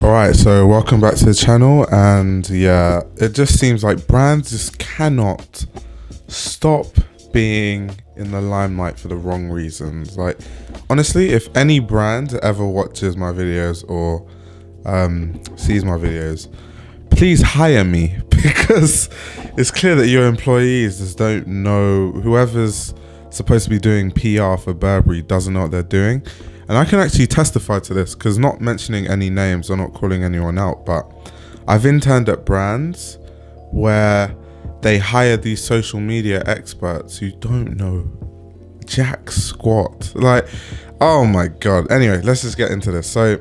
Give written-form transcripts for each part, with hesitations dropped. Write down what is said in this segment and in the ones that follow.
Alright, so welcome back to the channel, and yeah, it just seems like brands just cannot stop being in the limelight for the wrong reasons. Like, honestly, if any brand ever watches my videos or sees my videos, please hire me, because it's clear that your employees just don't know. Whoever's supposed to be doing PR for Burberry doesn't know what they're doing. And I can actually testify to this, because not mentioning any names or not calling anyone out, but I've interned at brands where they hire these social media experts who don't know jack squat. Like, oh my god. Anyway, let's just get into this. So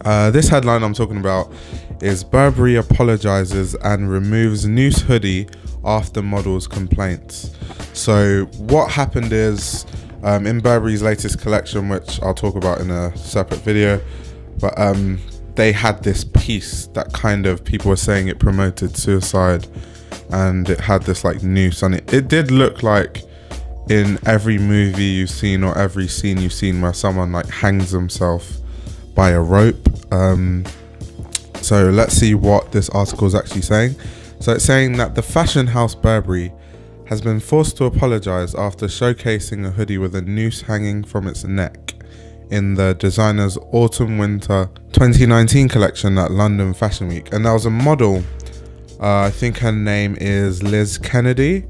this headline I'm talking about is Burberry apologizes and removes noose hoodie after model's complaints. So what happened is, in Burberry's latest collection, which I'll talk about in a separate video, but they had this piece that kind of, people were saying it promoted suicide, and it had this like noose, and it did look like in every movie you've seen or every scene you've seen where someone like hangs themselves by a rope. So let's see what this article is actually saying. So it's saying that the fashion house Burberry has been forced to apologize after showcasing a hoodie with a noose hanging from its neck in the designer's autumn-winter 2019 collection at London Fashion Week. And there was a model, I think her name is Liz Kennedy,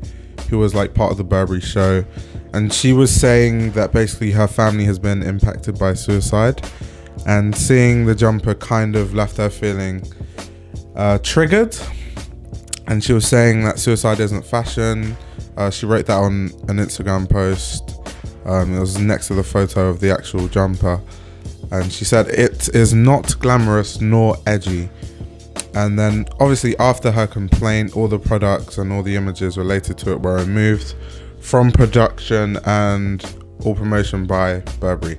who was like part of the Burberry show, and she was saying that basically her family has been impacted by suicide, and seeing the jumper kind of left her feeling triggered. And she was saying that suicide isn't fashion. She wrote that on an Instagram post. It was next to the photo of the actual jumper. And she said it is not glamorous nor edgy. And then obviously after her complaint, all the products and all the images related to it were removed from production and all promotion by Burberry.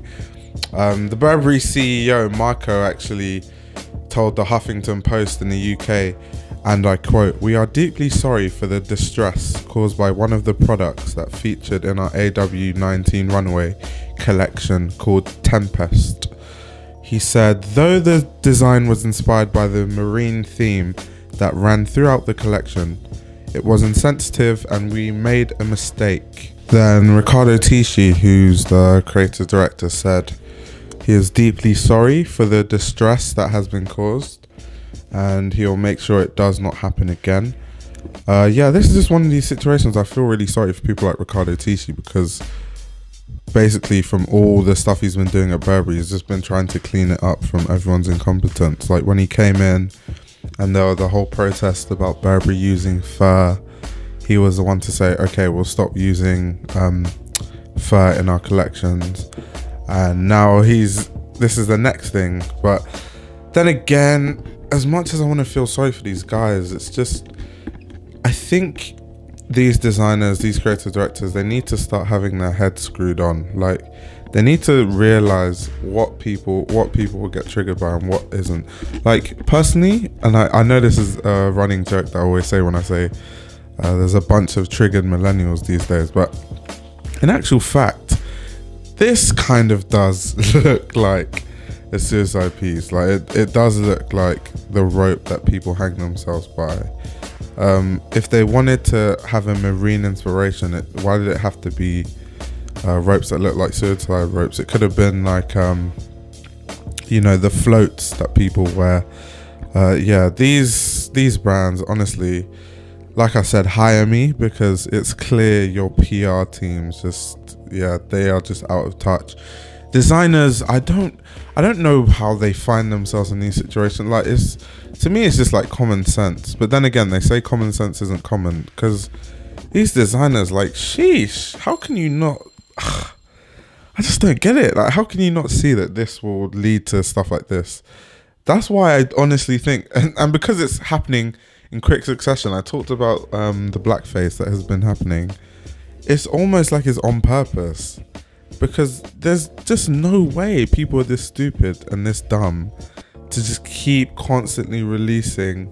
The Burberry CEO, Marco, actually told the Huffington Post in the UK, and I quote, "We are deeply sorry for the distress caused by one of the products that featured in our AW19 runway collection called Tempest." He said, "Though the design was inspired by the marine theme that ran throughout the collection, it was insensitive and we made a mistake." Then Riccardo Tisci, who's the creative director, said he is deeply sorry for the distress that has been caused, and he'll make sure it does not happen again. Yeah, this is just one of these situations. I feel really sorry for people like Riccardo Tisci, because basically from all the stuff he's been doing at Burberry, he's just been trying to clean it up from everyone's incompetence. Like when he came in and there was the whole protest about Burberry using fur, he was the one to say, okay, we'll stop using fur in our collections. And now this is the next thing. But then again, as much as I want to feel sorry for these guys, it's just, I think these designers, these creative directors, they need to start having their heads screwed on. Like, they need to realize what people will get triggered by and what isn't. Like, personally, and I know this is a running joke that I always say when I say there's a bunch of triggered millennials these days, but in actual fact, this kind of does look like a suicide piece. Like it does look like the rope that people hang themselves by. If they wanted to have a marine inspiration, why did it have to be ropes that look like suicide ropes? It could have been like you know, the floats that people wear. Yeah, these brands, honestly, like I said, hire me, because it's clear your PR teams just, yeah, they are just out of touch. Designers, I don't know how they find themselves in these situations. Like, to me it's just like common sense, but then again, they say common sense isn't common, because these designers, like, sheesh, how can you not I just don't get it. Like, how can you not see that this will lead to stuff like this? That's why I honestly think, and because it's happening in quick succession, I talked about the blackface that has been happening. It's almost like it's on purpose, because there's just no way people are this stupid and this dumb to just keep constantly releasing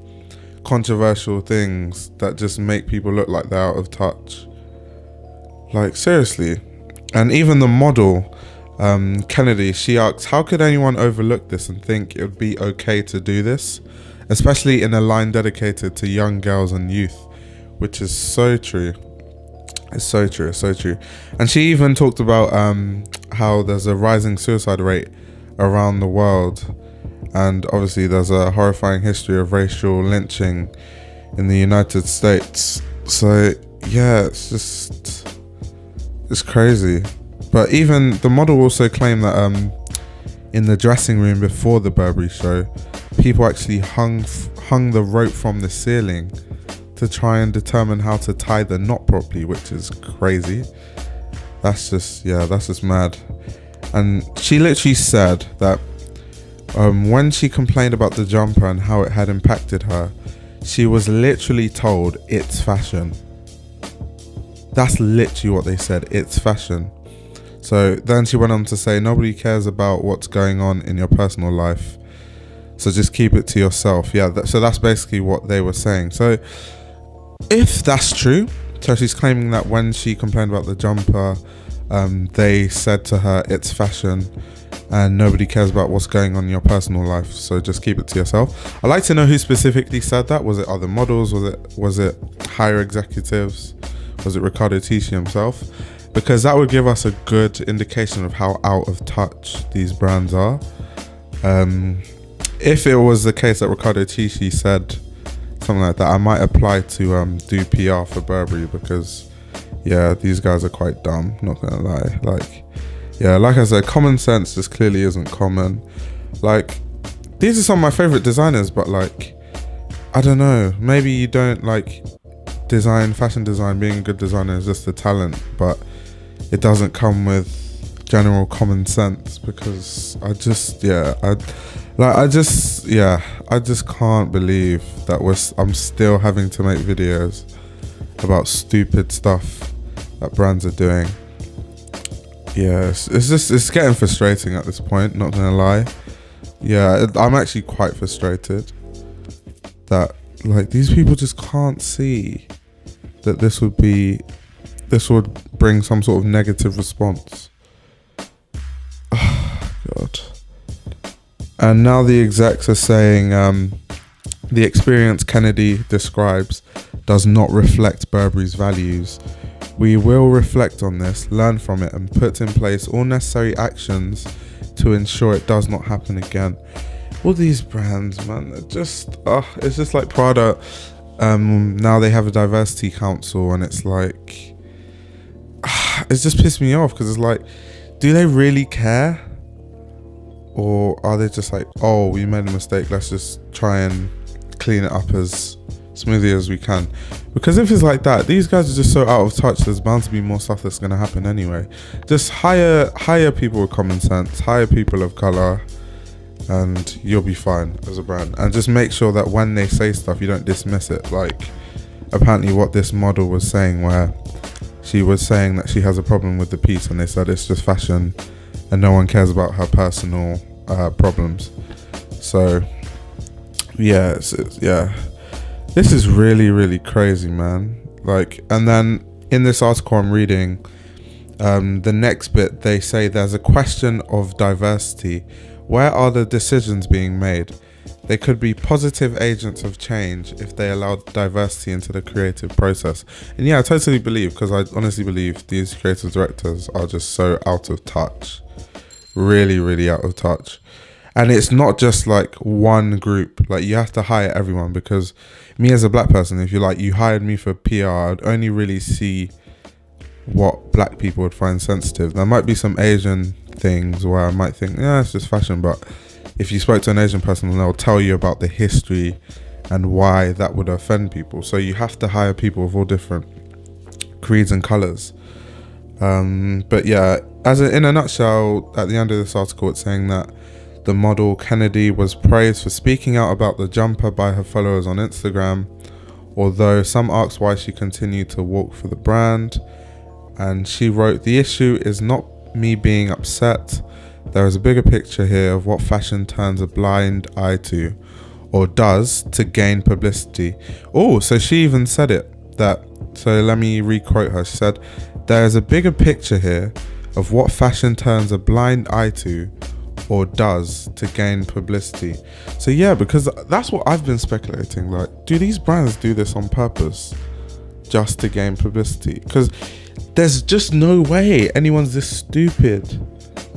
controversial things that just make people look like they're out of touch. Like, seriously. And even the model, Kennedy, she asks, how could anyone overlook this and think it would be okay to do this, especially in a line dedicated to young girls and youth, which is so true. It's so true, it's so true. And she even talked about how there's a rising suicide rate around the world, and obviously there's a horrifying history of racial lynching in the United States. So yeah, it's crazy. But even the model also claimed that in the dressing room before the Burberry show, people actually hung the rope from the ceiling to try and determine how to tie the knot properly, which is crazy. That's just mad. And she literally said that when she complained about the jumper and how it had impacted her, she was literally told it's fashion. That's literally what they said, it's fashion. So then she went on to say, nobody cares about what's going on in your personal life, so just keep it to yourself. Yeah, so that's basically what they were saying. So if that's true, so she's claiming that when she complained about the jumper, they said to her it's fashion and nobody cares about what's going on in your personal life, so just keep it to yourself. I'd like to know who specifically said that. Was it other models? Was it higher executives? Was it Riccardo Tisci himself? Because that would give us a good indication of how out of touch these brands are. If it was the case that Riccardo Tisci said something like that, I might apply to do PR for Burberry, because yeah, these guys are quite dumb, not gonna lie. Like, yeah, like I said, common sense just clearly isn't common. Like, these are some of my favorite designers, but like, I don't know, maybe you don't like fashion design, being a good designer is just a talent, but it doesn't come with general common sense, because I just can't believe that I'm still having to make videos about stupid stuff that brands are doing. Yeah, it's getting frustrating at this point, not gonna lie. Yeah, I'm actually quite frustrated that like these people just can't see that this would bring some sort of negative response. Oh, God. And now the execs are saying the experience Kennedy describes does not reflect Burberry's values. We will reflect on this, learn from it, and put in place all necessary actions to ensure it does not happen again. All these brands, man, it's just like Prada. Now they have a diversity council, and it's like, it's just pissed me off, because it's like, do they really care? Or are they just like, oh, we made a mistake, let's just try and clean it up as smoothly as we can? Because if it's like that, these guys are just so out of touch, there's bound to be more stuff that's going to happen anyway. Just hire people with common sense, hire people of color, and you'll be fine as a brand. And just make sure that when they say stuff, you don't dismiss it. Like, apparently what this model was saying, where she was saying that she has a problem with the piece, and they said it's just fashion and no one cares about her personal problems. So yeah, this is really, really crazy, man. Like, and then in this article I'm reading, the next bit, they say there's a question of diversity. Where are the decisions being made? They could be positive agents of change if they allowed diversity into the creative process. And yeah, I totally believe, because I honestly believe these creative directors are just so out of touch. Really, really out of touch. And it's not just like one group. Like, you have to hire everyone, because me as a black person, if you hired me for PR, I'd only really see what black people would find sensitive. There might be some Asian things where I might think, yeah, it's just fashion, but if you spoke to an Asian person, they'll tell you about the history and why that would offend people. So you have to hire people of all different creeds and colors. But yeah, in a nutshell, at the end of this article, it's saying that the model Kennedy was praised for speaking out about the jumper by her followers on Instagram, although some asked why she continued to walk for the brand. And she wrote, "The issue is not me being upset. There is a bigger picture here of what fashion turns a blind eye to, or does, to gain publicity." Oh, so she even said it. So let me re-quote her. She said, "There is a bigger picture here of what fashion turns a blind eye to or does to gain publicity. So yeah, because that's what I've been speculating, like, do these brands do this on purpose just to gain publicity? Because there's just no way anyone's this stupid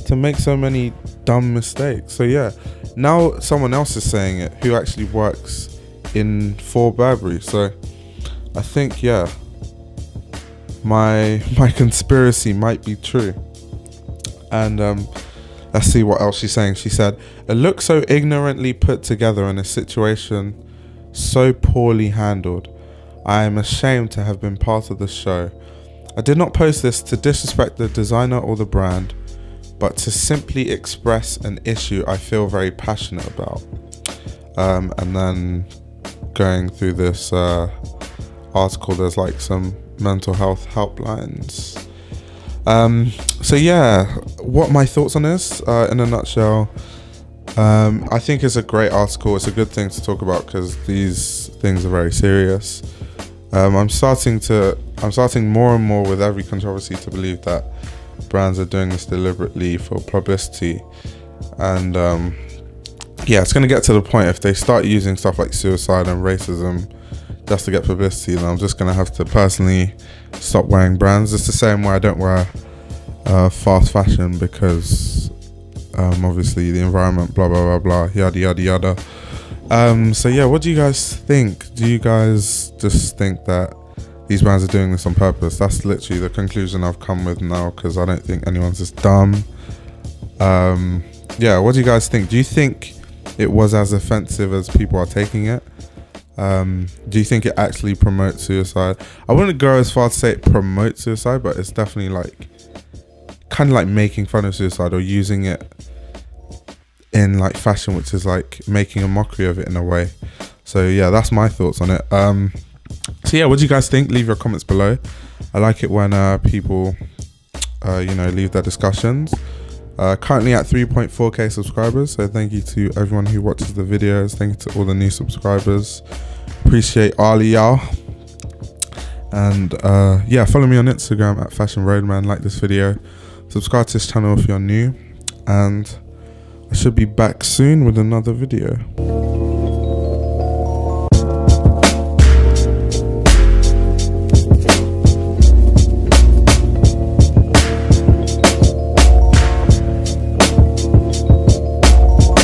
to make so many dumb mistakes. So yeah, now someone else is saying it who actually works for Burberry. So I think, yeah, my conspiracy might be true. And let's see what else she's saying. She said, "A look so ignorantly put together in a situation so poorly handled. I am ashamed to have been part of the show. I did not post this to disrespect the designer or the brand, but to simply express an issue I feel very passionate about." And then going through this article, there's like some mental health helplines. So yeah, what my thoughts on this in a nutshell, I think it's a great article. It's a good thing to talk about because these things are very serious. I'm starting more and more with every controversy to believe that brands are doing this deliberately for publicity. And yeah, it's going to get to the point if they start using stuff like suicide and racism just to get publicity, then I'm just going to have to personally stop wearing brands. It's the same way I don't wear fast fashion because obviously the environment, blah blah blah blah, yada yada yada. So yeah, what do you guys think? Do you guys just think that these brands are doing this on purpose? That's literally the conclusion I've come with now, because I don't think anyone's this dumb. Yeah, what do you guys think? Do you think it was as offensive as people are taking it? Do you think it actually promotes suicide? I wouldn't go as far to say it promotes suicide, but it's definitely like kind of like making fun of suicide or using it in like fashion, which is like making a mockery of it in a way. So yeah, that's my thoughts on it. So yeah, what do you guys think? Leave your comments below. I like it when people you know, leave their discussions. Currently at 3.4k subscribers, so thank you to everyone who watches the videos. Thank you to all the new subscribers. Appreciate all of y'all. And yeah, follow me on Instagram at Fashion Roadman. Like this video, subscribe to this channel if you're new, and I should be back soon with another video.